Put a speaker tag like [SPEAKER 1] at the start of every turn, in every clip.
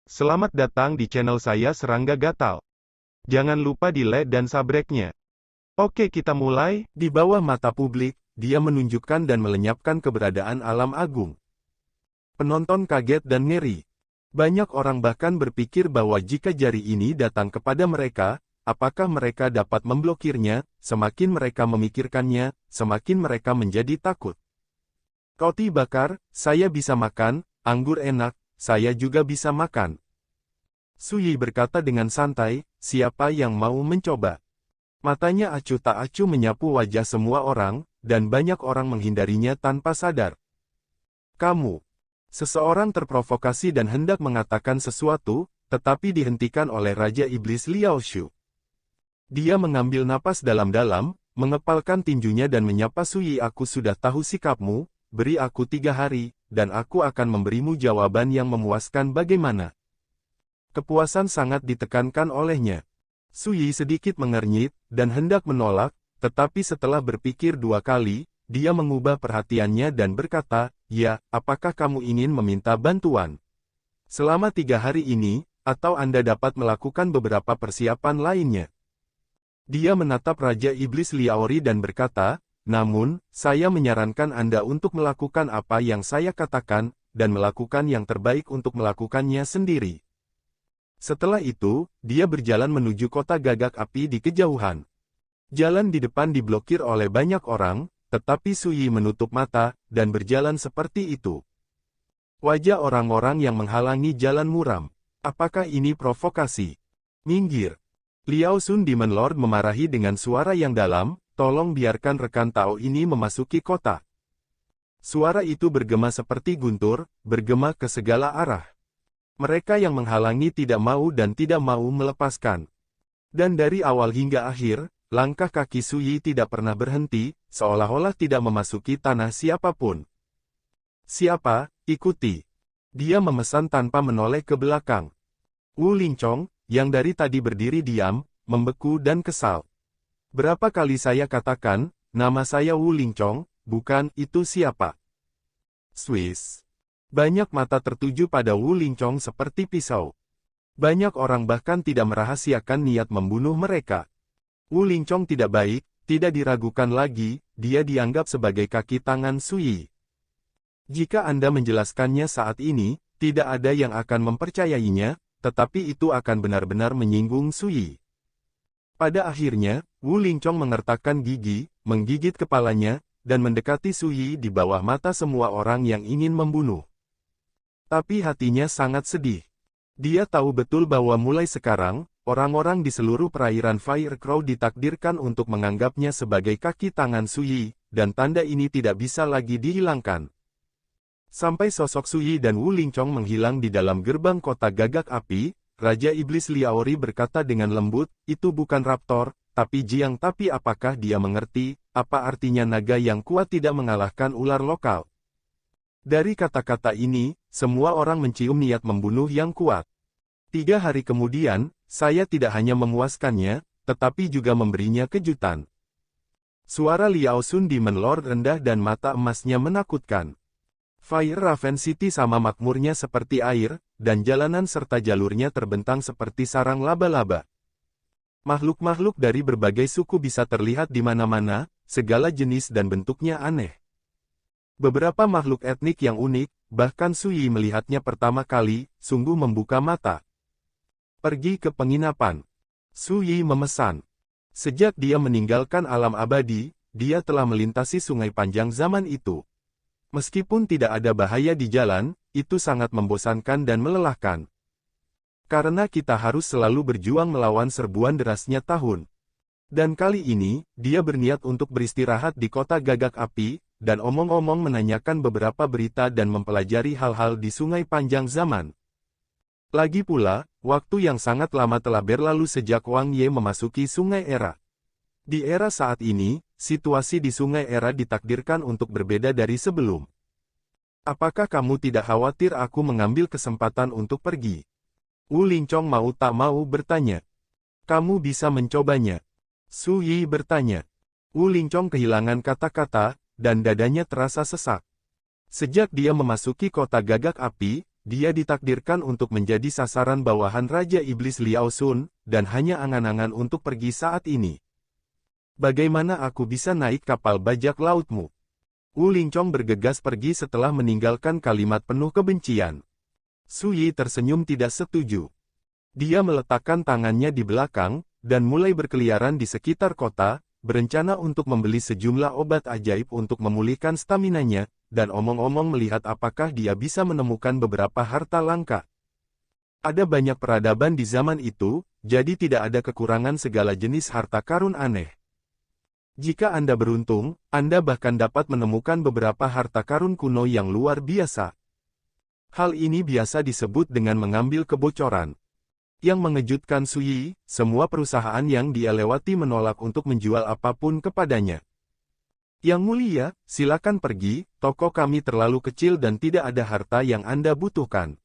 [SPEAKER 1] Selamat datang di channel saya Serangga Gatal. Jangan lupa di like dan subscribe-nya. Oke, kita mulai.
[SPEAKER 2] Di bawah mata publik, dia menunjukkan dan melenyapkan keberadaan alam agung. Penonton kaget dan ngeri. Banyak orang bahkan berpikir bahwa jika jari ini datang kepada mereka, apakah mereka dapat memblokirnya? Semakin mereka memikirkannya, semakin mereka menjadi takut. Roti bakar, saya bisa makan, anggur enak, saya juga bisa makan. Suyi berkata dengan santai, siapa yang mau mencoba? Matanya acuh tak acuh menyapu wajah semua orang, dan banyak orang menghindarinya tanpa sadar. Kamu. Seseorang terprovokasi dan hendak mengatakan sesuatu, tetapi dihentikan oleh Raja Iblis Liao Shu. Dia mengambil napas dalam-dalam, mengepalkan tinjunya dan menyapa Suyi. Aku sudah tahu sikapmu, beri aku 3 hari, dan aku akan memberimu jawaban yang memuaskan. Bagaimana? Kepuasan sangat ditekankan olehnya. Suyi sedikit mengernyit, dan hendak menolak, tetapi setelah berpikir 2 kali, dia mengubah perhatiannya dan berkata, ya, apakah kamu ingin meminta bantuan? Selama 3 hari ini, atau Anda dapat melakukan beberapa persiapan lainnya. Dia menatap Raja Iblis Liaori dan berkata, namun, saya menyarankan Anda untuk melakukan apa yang saya katakan, dan melakukan yang terbaik untuk melakukannya sendiri. Setelah itu, dia berjalan menuju kota gagak api di kejauhan. Jalan di depan diblokir oleh banyak orang, tetapi Suyi menutup mata, dan berjalan seperti itu. Wajah orang-orang yang menghalangi jalan muram. Apakah ini provokasi? Minggir. Liao Sun Demon Lord memarahi dengan suara yang dalam, tolong biarkan rekan Tao ini memasuki kota. Suara itu bergema seperti guntur, bergema ke segala arah. Mereka yang menghalangi tidak mau dan tidak mau melepaskan. Dan dari awal hingga akhir, langkah kaki Suyi tidak pernah berhenti, seolah-olah tidak memasuki tanah siapapun. Siapa? Ikuti. Dia memesan tanpa menoleh ke belakang. Wu Lingchong, yang dari tadi berdiri diam, membeku dan kesal. Berapa kali saya katakan, nama saya Wu Lingchong, bukan, itu siapa? Swiss. Banyak mata tertuju pada Wu Lingchong seperti pisau. Banyak orang bahkan tidak merahasiakan niat membunuh mereka. Wu Lingchong tidak baik, tidak diragukan lagi, dia dianggap sebagai kaki tangan Suyi. Jika Anda menjelaskannya saat ini, tidak ada yang akan mempercayainya, tetapi itu akan benar-benar menyinggung Suyi. Pada akhirnya, Wu Lingchong mengertakkan gigi, menggigit kepalanya, dan mendekati Suyi di bawah mata semua orang yang ingin membunuh. Tapi hatinya sangat sedih. Dia tahu betul bahwa mulai sekarang, orang-orang di seluruh perairan Fire Crow ditakdirkan untuk menganggapnya sebagai kaki tangan Suyi, dan tanda ini tidak bisa lagi dihilangkan. Sampai sosok Suyi dan Wu Lingchong menghilang di dalam gerbang kota gagak api, Raja Iblis Liaori berkata dengan lembut, itu bukan raptor, tapi Jiang. Tapi apakah dia mengerti, apa artinya naga yang kuat tidak mengalahkan ular lokal? Dari kata-kata ini, semua orang mencium niat membunuh yang kuat. 3 hari kemudian, saya tidak hanya memuaskannya, tetapi juga memberinya kejutan. Suara Liao Sun Demon Lord rendah dan mata emasnya menakutkan. Fire Raven City sama makmurnya seperti air, dan jalanan serta jalurnya terbentang seperti sarang laba-laba. Makhluk-makhluk dari berbagai suku bisa terlihat di mana-mana, segala jenis dan bentuknya aneh. Beberapa makhluk etnik yang unik, bahkan Suyi melihatnya pertama kali, sungguh membuka mata. Pergi ke penginapan. Suyi memesan. Sejak dia meninggalkan alam abadi, dia telah melintasi sungai panjang zaman itu. Meskipun tidak ada bahaya di jalan, itu sangat membosankan dan melelahkan. Karena kita harus selalu berjuang melawan serbuan derasnya tahun. Dan kali ini, dia berniat untuk beristirahat di kota gagak api, dan omong-omong menanyakan beberapa berita dan mempelajari hal-hal di sungai panjang zaman. Lagi pula, waktu yang sangat lama telah berlalu sejak Wang Ye memasuki Sungai Era. Di era saat ini, situasi di Sungai Era ditakdirkan untuk berbeda dari sebelum. Apakah kamu tidak khawatir aku mengambil kesempatan untuk pergi? Wu Lingchong mau tak mau bertanya. Kamu bisa mencobanya. Suyi bertanya. Wu Lingchong kehilangan kata-kata, dan dadanya terasa sesak. Sejak dia memasuki kota gagak api, Dia ditakdirkan untuk menjadi sasaran bawahan Raja Iblis Liao Sun, dan hanya angan-angan untuk pergi saat ini. Bagaimana aku bisa naik kapal bajak lautmu? Wu Lingchong bergegas pergi setelah meninggalkan kalimat penuh kebencian. Su Yi tersenyum tidak setuju. Dia meletakkan tangannya di belakang, dan mulai berkeliaran di sekitar kota, berencana untuk membeli sejumlah obat ajaib untuk memulihkan staminanya, dan omong-omong melihat apakah dia bisa menemukan beberapa harta langka. Ada banyak peradaban di zaman itu, jadi tidak ada kekurangan segala jenis harta karun aneh. Jika Anda beruntung, Anda bahkan dapat menemukan beberapa harta karun kuno yang luar biasa. Hal ini biasa disebut dengan mengambil kebocoran. Yang mengejutkan Su Yi, semua perusahaan yang dia lewati menolak untuk menjual apapun kepadanya. Yang mulia, silakan pergi, toko kami terlalu kecil dan tidak ada harta yang Anda butuhkan.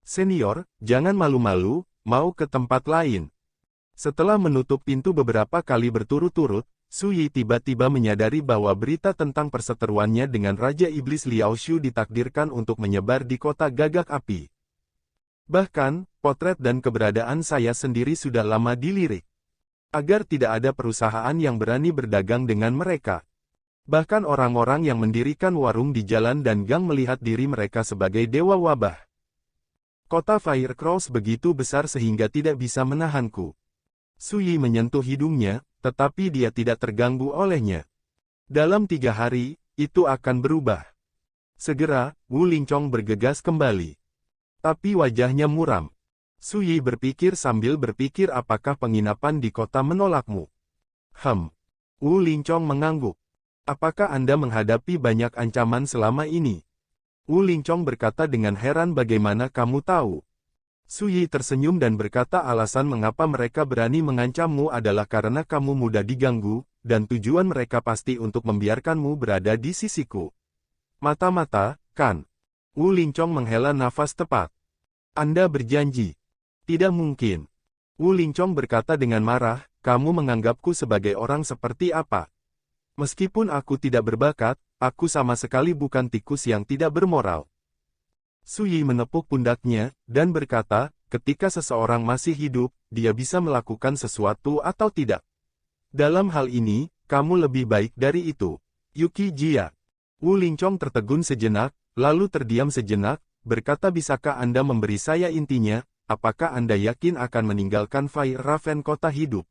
[SPEAKER 2] Senior, jangan malu-malu, mau ke tempat lain. Setelah menutup pintu beberapa kali berturut-turut, Su Yi tiba-tiba menyadari bahwa berita tentang perseteruannya dengan Raja Iblis Liao Shu ditakdirkan untuk menyebar di kota gagak api. Bahkan, potret dan keberadaan saya sendiri sudah lama dilirik. Agar tidak ada perusahaan yang berani berdagang dengan mereka. Bahkan orang-orang yang mendirikan warung di jalan dan gang melihat diri mereka sebagai dewa wabah. Kota Firecross begitu besar sehingga tidak bisa menahanku. Su Yi menyentuh hidungnya, tetapi dia tidak terganggu olehnya. Dalam 3 hari, itu akan berubah. Segera, Wu Lingchong bergegas kembali. Tapi wajahnya muram. Su Yi berpikir sambil berpikir apakah penginapan di kota menolakmu. Wu Lingchong mengangguk. Apakah Anda menghadapi banyak ancaman selama ini? Wu Lingchong berkata dengan heran bagaimana kamu tahu. Su Yi tersenyum dan berkata alasan mengapa mereka berani mengancammu adalah karena kamu mudah diganggu, dan tujuan mereka pasti untuk membiarkanmu berada di sisiku. Mata-mata, kan? Wu Lingchong menghela nafas tepat. Anda berjanji. Tidak mungkin. Wu Lingchong berkata dengan marah, kamu menganggapku sebagai orang seperti apa? Meskipun aku tidak berbakat, aku sama sekali bukan tikus yang tidak bermoral. Su Yi menepuk pundaknya, dan berkata, ketika seseorang masih hidup, dia bisa melakukan sesuatu atau tidak. Dalam hal ini, kamu lebih baik dari itu. Yuki Jia. Wu Lingchong tertegun sejenak, lalu terdiam sejenak, berkata bisakah Anda memberi saya intinya, apakah Anda yakin akan meninggalkan Fire Raven kota hidup?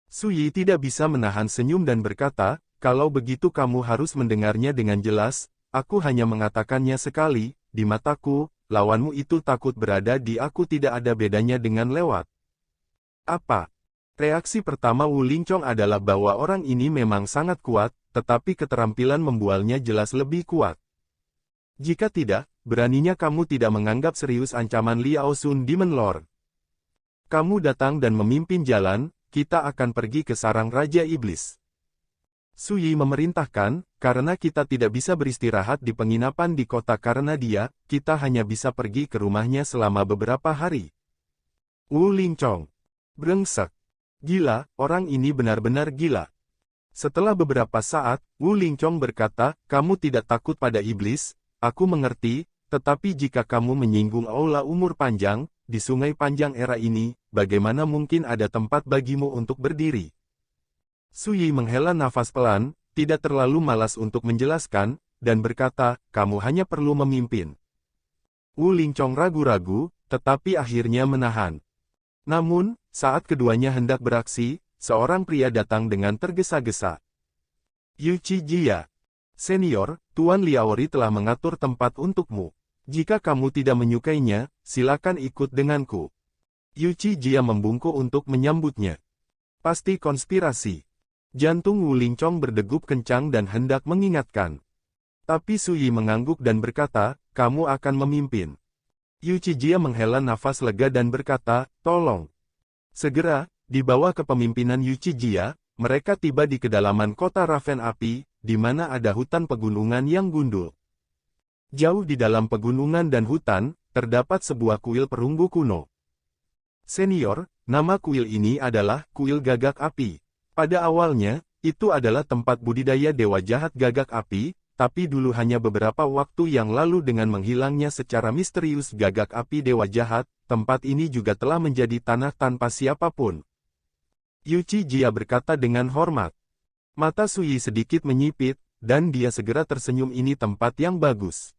[SPEAKER 2] Su Yi tidak bisa menahan senyum dan berkata, kalau begitu kamu harus mendengarnya dengan jelas, aku hanya mengatakannya sekali, di mataku, lawanmu itu takut berada di aku tidak ada bedanya dengan lewat. Apa? Reaksi pertama Wu Lingchong adalah bahwa orang ini memang sangat kuat, tetapi keterampilan membualnya jelas lebih kuat. Jika tidak, beraninya kamu tidak menganggap serius ancaman Liao Sun Demon Lord. Kamu datang dan memimpin jalan, kita akan pergi ke sarang Raja Iblis. Su Yi memerintahkan, karena kita tidak bisa beristirahat di penginapan di kota karena dia, kita hanya bisa pergi ke rumahnya selama beberapa hari. Wu Lingchong. Brengsek. Gila, orang ini benar-benar gila. Setelah beberapa saat, Wu Lingchong berkata, kamu tidak takut pada iblis, aku mengerti, tetapi jika kamu menyinggung aula umur panjang, di sungai panjang era ini, bagaimana mungkin ada tempat bagimu untuk berdiri? Su Yi menghela nafas pelan, tidak terlalu malas untuk menjelaskan, dan berkata, kamu hanya perlu memimpin. Wu Lingchong ragu-ragu, tetapi akhirnya menahan. Namun, saat keduanya hendak beraksi, seorang pria datang dengan tergesa-gesa. Yuchi Jia. Senior, Tuan Liaori telah mengatur tempat untukmu. Jika kamu tidak menyukainya, silakan ikut denganku. Yuchi Jia membungkuk untuk menyambutnya. Pasti konspirasi. Jantung Wu Lingchong berdegup kencang dan hendak mengingatkan. Tapi Su Yi mengangguk dan berkata, kamu akan memimpin. Yuchi Jia menghela nafas lega dan berkata, tolong. Segera, di bawah kepemimpinan Yuchi Jia, mereka tiba di kedalaman kota Raven Api, di mana ada hutan pegunungan yang gundul. Jauh di dalam pegunungan dan hutan, terdapat sebuah kuil perunggu kuno. Senior, nama kuil ini adalah Kuil Gagak Api. Pada awalnya, itu adalah tempat budidaya dewa jahat gagak api, tapi dulu hanya beberapa waktu yang lalu dengan menghilangnya secara misterius gagak api dewa jahat, tempat ini juga telah menjadi tanah tanpa siapapun. Yuchi Jia berkata dengan hormat. Mata Sui sedikit menyipit, dan dia segera tersenyum. Ini tempat yang bagus.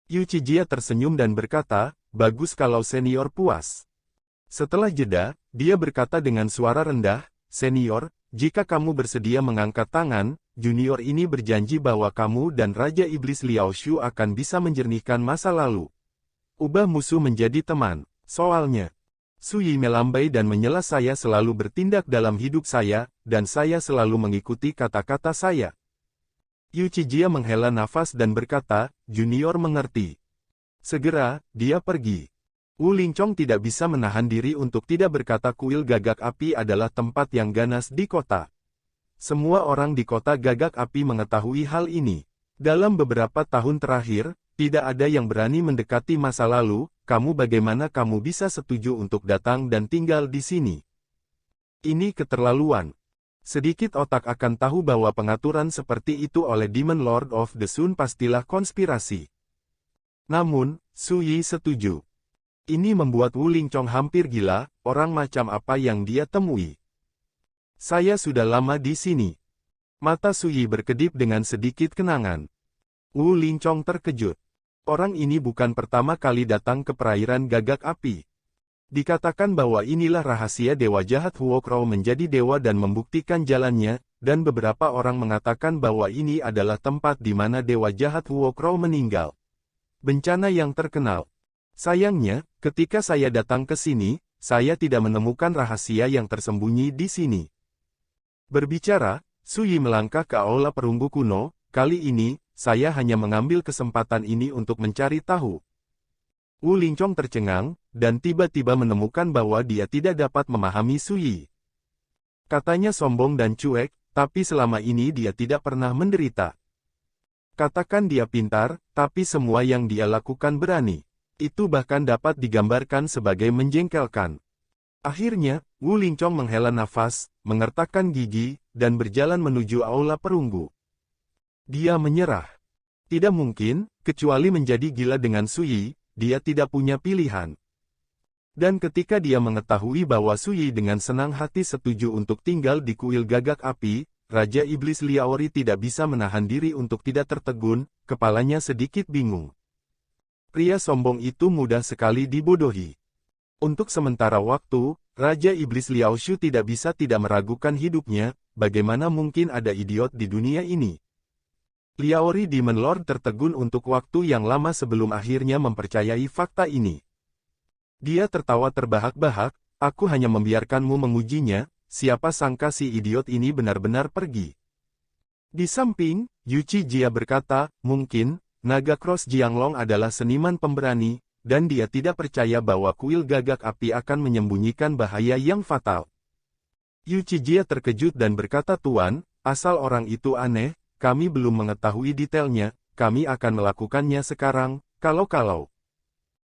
[SPEAKER 2] Yuchi Jia tersenyum dan berkata, bagus kalau senior puas. Setelah jeda, dia berkata dengan suara rendah, senior, jika kamu bersedia mengangkat tangan, junior ini berjanji bahwa kamu dan Raja Iblis Liao Shu akan bisa menjernihkan masa lalu. Ubah musuh menjadi teman. Soalnya, Sui melambai dan menyela, saya selalu bertindak dalam hidup saya, dan saya selalu mengikuti kata-kata saya. Yuchi Jia menghela nafas dan berkata, junior mengerti. Segera, dia pergi. Wu Lingchong tidak bisa menahan diri untuk tidak berkata kuil gagak api adalah tempat yang ganas di kota. Semua orang di kota gagak api mengetahui hal ini. Dalam beberapa tahun terakhir, tidak ada yang berani mendekati masa lalu. Bagaimana kamu bisa setuju untuk datang dan tinggal di sini? Ini keterlaluan. Sedikit otak akan tahu bahwa pengaturan seperti itu oleh Demon Lord of the Sun pastilah konspirasi. Namun, Sui setuju. Ini membuat Wu Lingchong hampir gila, orang macam apa yang dia temui. Saya sudah lama di sini. Mata Sui berkedip dengan sedikit kenangan. Wu Lingchong terkejut. Orang ini bukan pertama kali datang ke perairan gagak api. Dikatakan bahwa inilah rahasia dewa jahat Huokrou menjadi dewa dan membuktikan jalannya, dan beberapa orang mengatakan bahwa ini adalah tempat di mana dewa jahat Huokrou meninggal. Bencana yang terkenal. Sayangnya, ketika saya datang ke sini, saya tidak menemukan rahasia yang tersembunyi di sini. Berbicara, Sui melangkah ke aula perunggu kuno. Kali ini, saya hanya mengambil kesempatan ini untuk mencari tahu. Wu Lingchong tercengang, dan tiba-tiba menemukan bahwa dia tidak dapat memahami Sui. Katanya sombong dan cuek, tapi selama ini dia tidak pernah menderita. Katakan dia pintar, tapi semua yang dia lakukan berani. Itu bahkan dapat digambarkan sebagai menjengkelkan. Akhirnya, Wu Lingchong menghela nafas, mengertakkan gigi, dan berjalan menuju aula perunggu. Dia menyerah. Tidak mungkin, kecuali menjadi gila dengan Sui, dia tidak punya pilihan. Dan ketika dia mengetahui bahwa Sui dengan senang hati setuju untuk tinggal di kuil gagak api, Raja Iblis Liaori tidak bisa menahan diri untuk tidak tertegun, kepalanya sedikit bingung. Pria sombong itu mudah sekali dibodohi. Untuk sementara waktu, Raja Iblis Liao Shu tidak bisa tidak meragukan hidupnya, bagaimana mungkin ada idiot di dunia ini. Liaori Demon Lord tertegun untuk waktu yang lama sebelum akhirnya mempercayai fakta ini. Dia tertawa terbahak-bahak, aku hanya membiarkanmu mengujinya, siapa sangka si idiot ini benar-benar pergi. Di samping, Yuchi Jia berkata, mungkin, Naga Cross Jianglong adalah seniman pemberani, dan dia tidak percaya bahwa kuil gagak api akan menyembunyikan bahaya yang fatal. Yuchi Jia terkejut dan berkata, Tuan, asal orang itu aneh, kami belum mengetahui detailnya, kami akan melakukannya sekarang, kalau-kalau.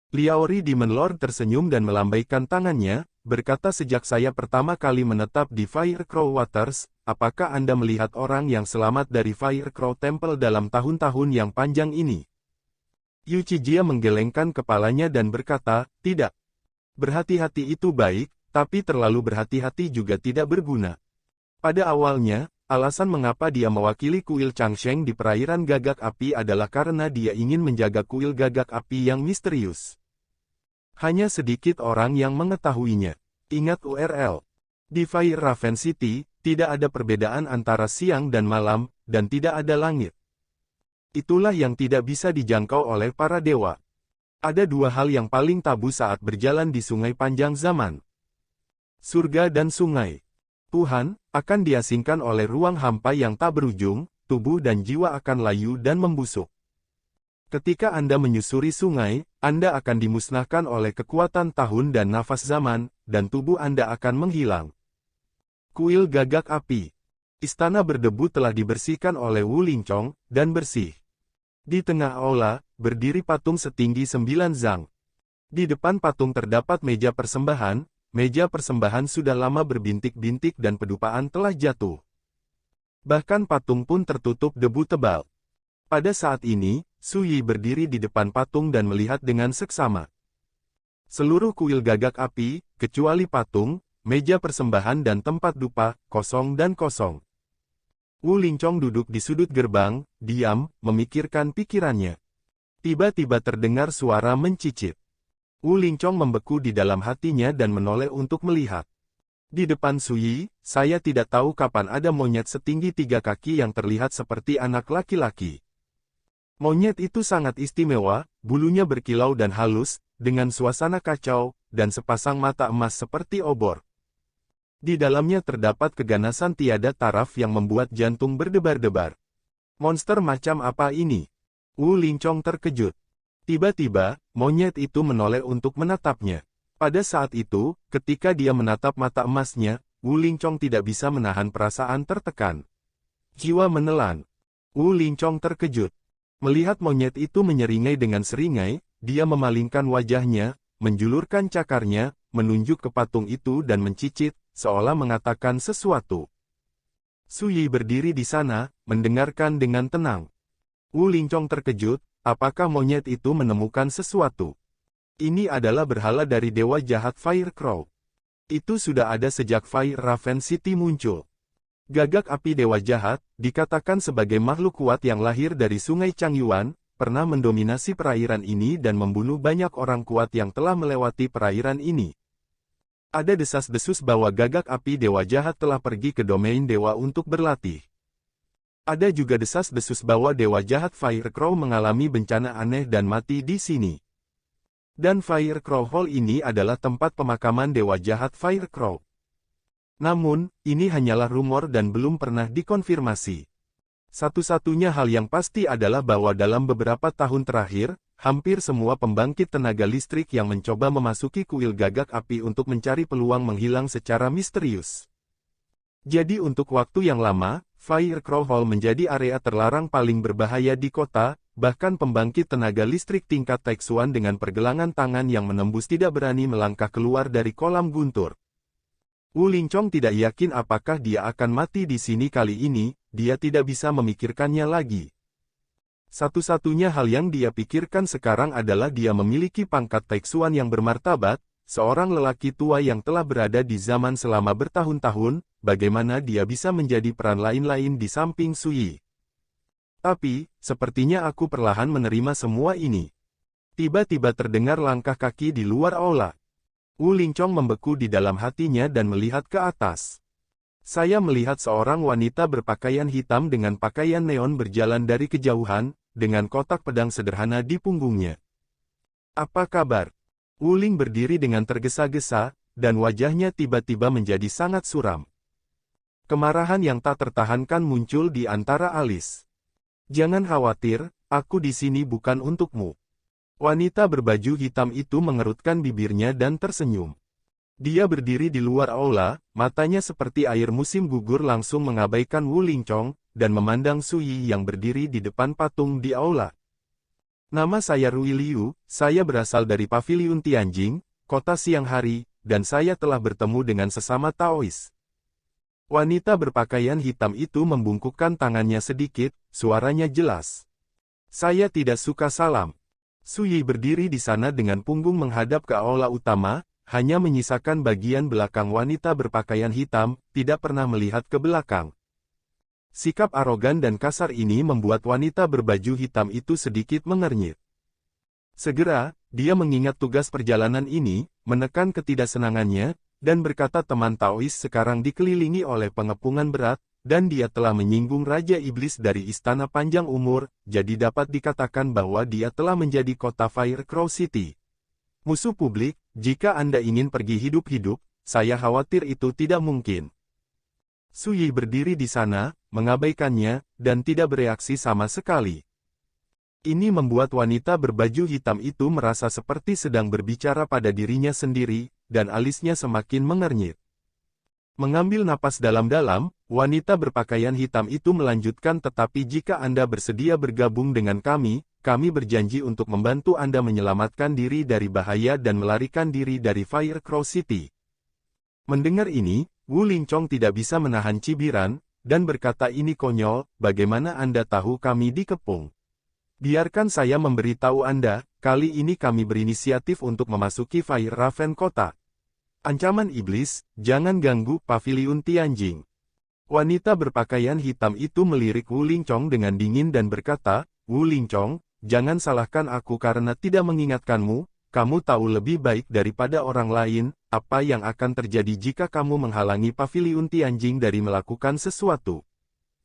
[SPEAKER 2] Liaori Demon Lord tersenyum dan melambaikan tangannya, berkata sejak saya pertama kali menetap di Fire Crow Waters, apakah Anda melihat orang yang selamat dari Fire Crow Temple dalam tahun-tahun yang panjang ini? Yuchi Jia menggelengkan kepalanya dan berkata, tidak. Berhati-hati itu baik, tapi terlalu berhati-hati juga tidak berguna. Pada awalnya, alasan mengapa dia mewakili kuil Changsheng di perairan gagak api adalah karena dia ingin menjaga kuil gagak api yang misterius. Hanya sedikit orang yang mengetahuinya. Ingat URL. Di Fire Raven City, tidak ada perbedaan antara siang dan malam, dan tidak ada langit. Itulah yang tidak bisa dijangkau oleh para dewa. Ada dua hal yang paling tabu saat berjalan di sungai panjang zaman. Surga dan sungai. Tuhan, akan diasingkan oleh ruang hampa yang tak berujung, tubuh dan jiwa akan layu dan membusuk. Ketika Anda menyusuri sungai, Anda akan dimusnahkan oleh kekuatan tahun dan nafas zaman, dan tubuh Anda akan menghilang. Kuil gagak api. Istana berdebu telah dibersihkan oleh Wu Lingchong, dan bersih. Di tengah aula, berdiri patung setinggi 9 zang. Di depan patung terdapat meja persembahan. Meja persembahan sudah lama berbintik-bintik dan pedupaan telah jatuh. Bahkan patung pun tertutup debu tebal. Pada saat ini, Su Yi berdiri di depan patung dan melihat dengan seksama. Seluruh kuil gagak api, kecuali patung, meja persembahan dan tempat dupa, kosong dan kosong. Wu Lingchong duduk di sudut gerbang, diam, memikirkan pikirannya. Tiba-tiba terdengar suara mencicit. Wu Lingchong membeku di dalam hatinya dan menoleh untuk melihat. Di depan Su Yi, saya tidak tahu kapan ada monyet setinggi 3 kaki yang terlihat seperti anak laki-laki. Monyet itu sangat istimewa, bulunya berkilau dan halus, dengan suasana kacau, dan sepasang mata emas seperti obor. Di dalamnya terdapat keganasan tiada taraf yang membuat jantung berdebar-debar. Monster macam apa ini? Wu Lingchong terkejut. Tiba-tiba, monyet itu menoleh untuk menatapnya. Pada saat itu, ketika dia menatap mata emasnya, Wu Lingchong tidak bisa menahan perasaan tertekan. Jiwa menelan. Wu Lingchong terkejut. Melihat monyet itu menyeringai dengan seringai, dia memalingkan wajahnya, menjulurkan cakarnya, menunjuk ke patung itu dan mencicit, seolah mengatakan sesuatu. Su Yi berdiri di sana, mendengarkan dengan tenang. Wu Lingchong terkejut, apakah monyet itu menemukan sesuatu? Ini adalah berhala dari dewa jahat Fire Crow. Itu sudah ada sejak Fire Raven City muncul. Gagak api dewa jahat, dikatakan sebagai makhluk kuat yang lahir dari sungai Changyuan, pernah mendominasi perairan ini dan membunuh banyak orang kuat yang telah melewati perairan ini. Ada desas-desus bahwa gagak api dewa jahat telah pergi ke domain dewa untuk berlatih. Ada juga desas-desus bahwa dewa jahat Fire Crow mengalami bencana aneh dan mati di sini. Dan Fire Crow Hall ini adalah tempat pemakaman dewa jahat Fire Crow. Namun, ini hanyalah rumor dan belum pernah dikonfirmasi. Satu-satunya hal yang pasti adalah bahwa dalam beberapa tahun terakhir, hampir semua pembangkit tenaga listrik yang mencoba memasuki kuil gagak api untuk mencari peluang menghilang secara misterius. Jadi untuk waktu yang lama, Fire Crow Hall menjadi area terlarang paling berbahaya di kota, bahkan pembangkit tenaga listrik tingkat Taixuan dengan pergelangan tangan yang menembus tidak berani melangkah keluar dari kolam guntur. Wu Lingchong tidak yakin apakah dia akan mati di sini kali ini, dia tidak bisa memikirkannya lagi. Satu-satunya hal yang dia pikirkan sekarang adalah dia memiliki pangkat Taixuan yang bermartabat, seorang lelaki tua yang telah berada di zaman selama bertahun-tahun, bagaimana dia bisa menjadi peran lain-lain di samping Su Yi. Tapi, sepertinya aku perlahan menerima semua ini. Tiba-tiba terdengar langkah kaki di luar aula. Wu Lingchong membeku di dalam hatinya dan melihat ke atas. Saya melihat seorang wanita berpakaian hitam dengan pakaian neon berjalan dari kejauhan, dengan kotak pedang sederhana di punggungnya. Apa kabar? Wu Ling berdiri dengan tergesa-gesa, dan wajahnya tiba-tiba menjadi sangat suram. Kemarahan yang tak tertahankan muncul di antara alis. Jangan khawatir, aku di sini bukan untukmu. Wanita berbaju hitam itu mengerutkan bibirnya dan tersenyum. Dia berdiri di luar aula, matanya seperti air musim gugur langsung mengabaikan Wu Lingchong, dan memandang Su Yi yang berdiri di depan patung di aula. Nama saya Rui Liu, saya berasal dari Paviliun Tianjing, kota siang hari, dan saya telah bertemu dengan sesama Taois. Wanita berpakaian hitam itu membungkukkan tangannya sedikit, suaranya jelas. Saya tidak suka salam. Su Yi berdiri di sana dengan punggung menghadap ke aula utama, hanya menyisakan bagian belakang wanita berpakaian hitam, tidak pernah melihat ke belakang. Sikap arogan dan kasar ini membuat wanita berbaju hitam itu sedikit mengernyit. Segera, dia mengingat tugas perjalanan ini, menekan ketidaksenangannya, dan berkata teman Taois sekarang dikelilingi oleh pengepungan berat, dan dia telah menyinggung Raja Iblis dari Istana Panjang Umur, jadi dapat dikatakan bahwa dia telah menjadi kota Fire Crow City. Musuh publik, jika Anda ingin pergi hidup-hidup, saya khawatir itu tidak mungkin. Su Yi berdiri di sana, mengabaikannya, dan tidak bereaksi sama sekali. Ini membuat wanita berbaju hitam itu merasa seperti sedang berbicara pada dirinya sendiri, dan alisnya semakin mengernyit. Mengambil napas dalam-dalam, wanita berpakaian hitam itu melanjutkan tetapi jika Anda bersedia bergabung dengan kami berjanji untuk membantu Anda menyelamatkan diri dari bahaya dan melarikan diri dari Fire Crow City. Mendengar ini, Wu Lingchong tidak bisa menahan cibiran, dan berkata ini konyol, bagaimana Anda tahu kami dikepung? Biarkan saya memberitahu Anda, kali ini kami berinisiatif untuk memasuki Fire Raven Kota. Ancaman iblis, jangan ganggu Paviliun Tianjing. Wanita berpakaian hitam itu melirik Wu Lingchong dengan dingin dan berkata, Wu Lingchong, jangan salahkan aku karena tidak mengingatkanmu, kamu tahu lebih baik daripada orang lain, apa yang akan terjadi jika kamu menghalangi Paviliun Tianjing dari melakukan sesuatu.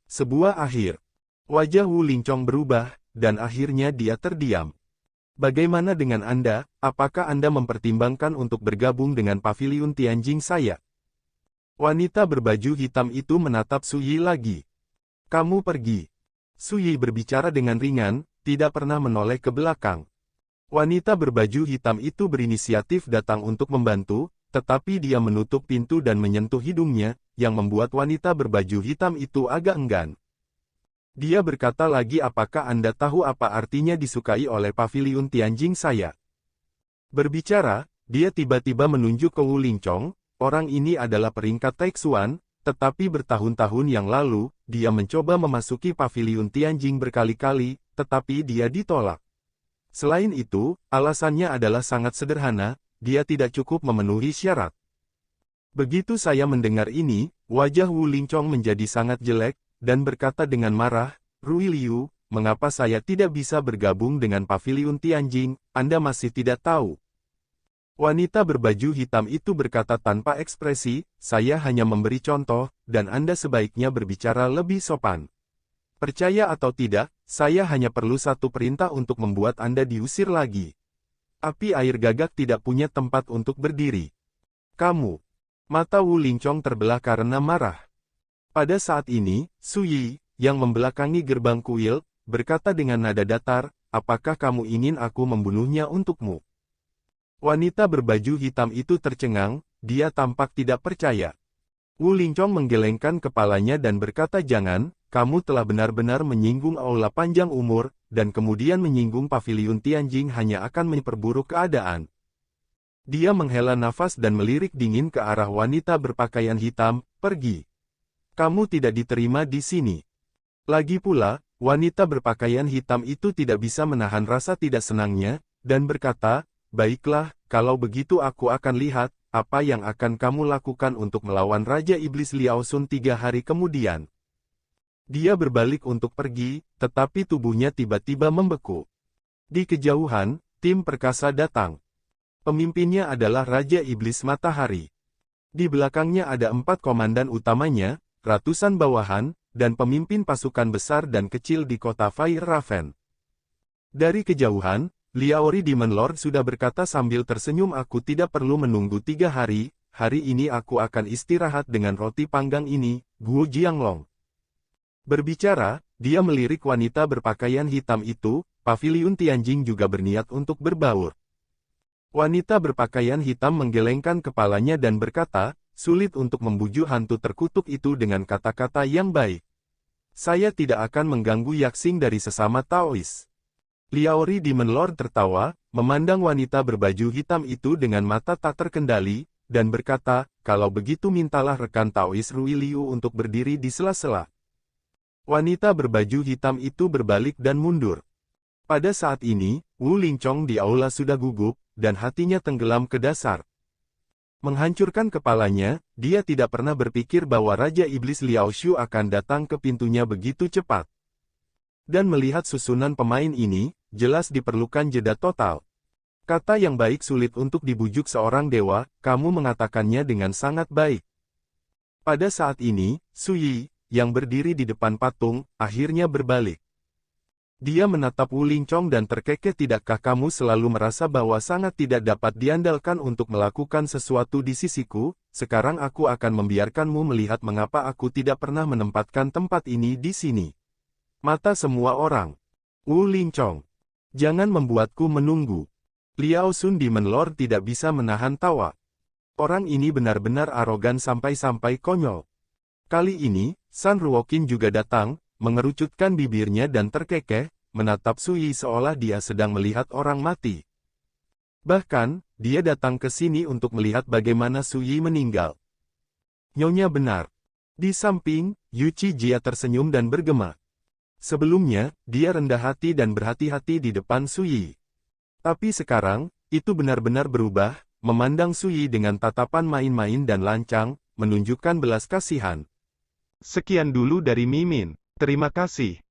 [SPEAKER 2] Sebuah akhir. Wajah Wu Lingchong berubah, dan akhirnya dia terdiam. Bagaimana dengan Anda, apakah Anda mempertimbangkan untuk bergabung dengan Paviliun Tianjing saya? Wanita berbaju hitam itu menatap Su Yi lagi. Kamu pergi. Su Yi berbicara dengan ringan, tidak pernah menoleh ke belakang. Wanita berbaju hitam itu berinisiatif datang untuk membantu, tetapi dia menutup pintu dan menyentuh hidungnya, yang membuat wanita berbaju hitam itu agak enggan. Dia berkata lagi, apakah Anda tahu apa artinya disukai oleh Paviliun Tianjing saya? Berbicara, dia tiba-tiba menunjuk ke Wu Lingchong. Orang ini adalah peringkat Taixuan, tetapi bertahun-tahun yang lalu, dia mencoba memasuki Paviliun Tianjing berkali-kali, tetapi dia ditolak. Selain itu, alasannya adalah sangat sederhana, dia tidak cukup memenuhi syarat. Begitu saya mendengar ini, wajah Wu Lingchong menjadi sangat jelek, dan berkata dengan marah, Rui Liu, mengapa saya tidak bisa bergabung dengan Paviliun Tianjing, Anda masih tidak tahu. Wanita berbaju hitam itu berkata tanpa ekspresi, saya hanya memberi contoh, dan Anda sebaiknya berbicara lebih sopan. Percaya atau tidak, saya hanya perlu satu perintah untuk membuat Anda diusir lagi. Api air gagak tidak punya tempat untuk berdiri. Kamu. Mata Wu Lingchong terbelah karena marah. Pada saat ini, Su Yi, yang membelakangi gerbang kuil, berkata dengan nada datar, apakah kamu ingin aku membunuhnya untukmu? Wanita berbaju hitam itu tercengang, dia tampak tidak percaya. Wu Lingchong menggelengkan kepalanya dan berkata jangan, kamu telah benar-benar menyinggung aula panjang umur, dan kemudian menyinggung Paviliun Tianjing hanya akan memperburuk keadaan. Dia menghela nafas dan melirik dingin ke arah wanita berpakaian hitam, pergi. Kamu tidak diterima di sini. Lagi pula, wanita berpakaian hitam itu tidak bisa menahan rasa tidak senangnya, dan berkata, baiklah, kalau begitu aku akan lihat, apa yang akan kamu lakukan untuk melawan Raja Iblis Liao Sun 3 hari kemudian. Dia berbalik untuk pergi, tetapi tubuhnya tiba-tiba membeku. Di kejauhan, tim perkasa datang. Pemimpinnya adalah Raja Iblis Matahari. Di belakangnya ada 4 komandan utamanya, ratusan bawahan, dan pemimpin pasukan besar dan kecil di kota Fire Raven. Dari kejauhan, Liaori Demon Lord sudah berkata sambil tersenyum aku tidak perlu menunggu 3 hari, hari ini aku akan istirahat dengan roti panggang ini, Guo Jianglong. Berbicara, dia melirik wanita berpakaian hitam itu, Paviliun Tianjing juga berniat untuk berbaur. Wanita berpakaian hitam menggelengkan kepalanya dan berkata, sulit untuk membujuk hantu terkutuk itu dengan kata-kata yang baik. Saya tidak akan mengganggu Yaxing dari sesama Taois. Liaori Demon Lord tertawa, memandang wanita berbaju hitam itu dengan mata tak terkendali, dan berkata, kalau begitu mintalah rekan Taois Rui Liu untuk berdiri di sela-sela. Wanita berbaju hitam itu berbalik dan mundur. Pada saat ini, Wu Lingchong di aula sudah gugup, dan hatinya tenggelam ke dasar. Menghancurkan kepalanya, dia tidak pernah berpikir bahwa Raja Iblis Liao Shu akan datang ke pintunya begitu cepat. Dan melihat susunan pemain ini, jelas diperlukan jeda total. Kata yang baik sulit untuk dibujuk seorang dewa, kamu mengatakannya dengan sangat baik. Pada saat ini, Su Yi, yang berdiri di depan patung, akhirnya berbalik. Dia menatap Wu Lingchong dan terkekeh, tidakkah kamu selalu merasa bahwa sangat tidak dapat diandalkan untuk melakukan sesuatu di sisiku, sekarang aku akan membiarkanmu melihat mengapa aku tidak pernah menempatkan tempat ini di sini. Mata semua orang. Wu Lingchong. Jangan membuatku menunggu. Liao Sun Demon Lord tidak bisa menahan tawa. Orang ini benar-benar arogan sampai-sampai konyol. Kali ini, San Ruoqin juga datang, mengerucutkan bibirnya dan terkekeh, menatap Su Yi seolah dia sedang melihat orang mati. Bahkan, dia datang ke sini untuk melihat bagaimana Su Yi meninggal. Nyonya benar. Di samping, Yu Qijia tersenyum dan bergema. Sebelumnya, dia rendah hati dan berhati-hati di depan Suyi. Tapi sekarang, itu benar-benar berubah, memandang Suyi dengan tatapan main-main dan lancang, menunjukkan belas kasihan.
[SPEAKER 1] Sekian dulu dari Mimin. Terima kasih.